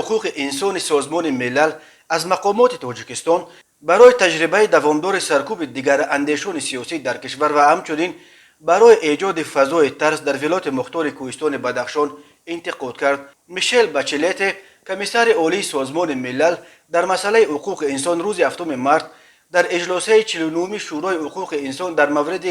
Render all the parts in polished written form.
حقوق انسان سازمان ملل از مقامات تاجیکستان برای تجربه دوامدار سرکوب دیگر اندیشان سیاسی در کشور و همچنین برای ایجاد فضای ترس در ولایت مختار کوهستان بدخشان انتقاد کرد. میشل بچلت، کمیسر عالی سازمان ملل در مسئله حقوق انسان، روز 7 مارس در اجلاس 49 شورای حقوق انسان در مورد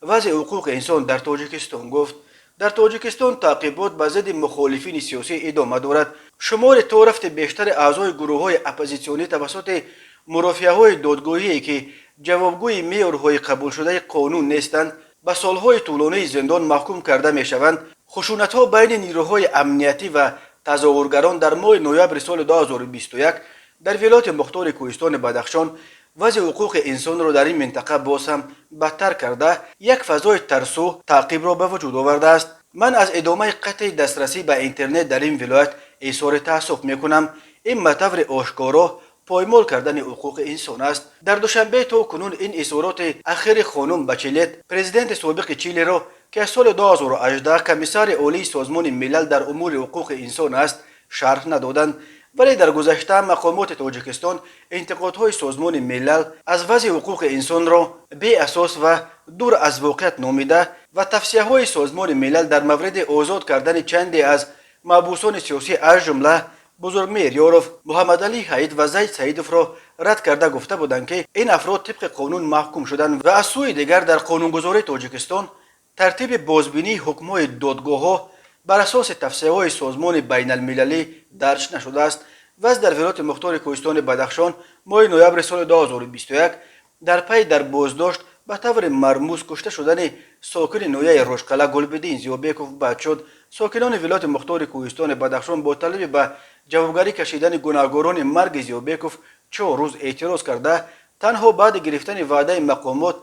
وضع حقوق انسان در تاجیکستان گفت: در تاجیکستان تعقیبات به ضد مخالفین سیاسی ادامه دارد. شمار تا رفته بیشتر اعضای گروه‌های اپوزیسیونی توسط مرافعه‌های دادگاهی که جوابگوی معیارهای قبول شده قانون نیستند به سالهای طولانی زندان محکوم کرده می‌شوند. خشونت‌ها بین نیروهای امنیتی و تظاهرگران در ماه نوامبر سال 2021 در ولایت مختار کوهستان بدخشان وضع حقوق انسان را در این منطقه باز هم بدتر کرده یک فضای ترس و تعقیب را به وجود آورده است. من از ادامه قطع دسترسی به اینترنت در این ولایت اظهار تأسف میکنم. این به طور آشکارا پایمال کردن حقوق انسان است. در دوشنبه تا کنون این اظهارات اخیر خانم بچلت، پرزیدنت سابق چیلی را که از سال 2018 کمیسر عالی سازمان ملل در امور حقوق انسان است شرح ندادند، ولی در گذشته مقامات تاجیکستان انتقادهای سازمان ملل از وضع حقوق انسان را بی اساس و دور از واقعیت نامیده و توصیه‌های سازمان ملل در مورد آزاد کردن چندی از محبوسان سیاسی از جمله بزرگمیر یاروف، محمد علی حید و زید سعیدوف را رد کرده گفته بودند که این افراد طبق قانون محکوم شدند و از سوی دیگر در قانونگذاری تاجیکستان ترتیب بازبینی حکم‌های دادگاه‌ها بر اساس توصیه‌های سازمان بین المللی درج نشده است. وضع در ولایت مختار کوهستان بدخشان ماه نوامبر سال 2021 در پی در بازداشت به طور مرموز کشته شدن ساکن نویه روشقله گلبدین زیابیکوف بعد شد. ساکنان ولایت مختار کوهستان بدخشان با طلب به جوابگری کشیدن گناهکاران مرگ زیابیکوف 4 روز اعتراض کرده تنها بعد گرفتن وعده مقامات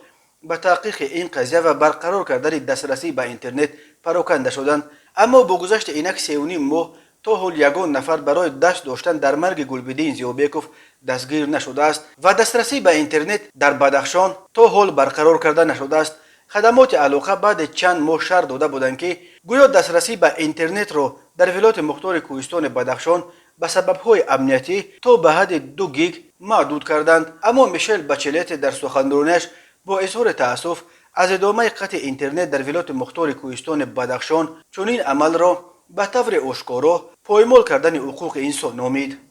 به تحقیق این قضیه و برقرار کردن دسترسی به اینترنت پراکنده شدند. اما با گذشت اینک 3.5 ماه تا حال یگان نفر برای دست داشتن در مرگ گلبدین زیابیکوف دستگیر نشده است و دسترسی به اینترنت در بدخشان تا حال برقرار کرده نشده است. خدمات علاقه بعد چند ماه شرح داده بودند که گویا دسترسی به اینترنت را در ولایت مختار کوهستان بدخشان به سبب‌های امنیتی تا به حد 2 گیگ محدود کردند. اما میشل بچلت در سخنرانیش با اظهار تأسف از ادامه قطع اینترنت در ولایت مختار کوهستان بدخشان چنین عمل را به طور آشکارا پایمال کردن حقوق انسان نامید.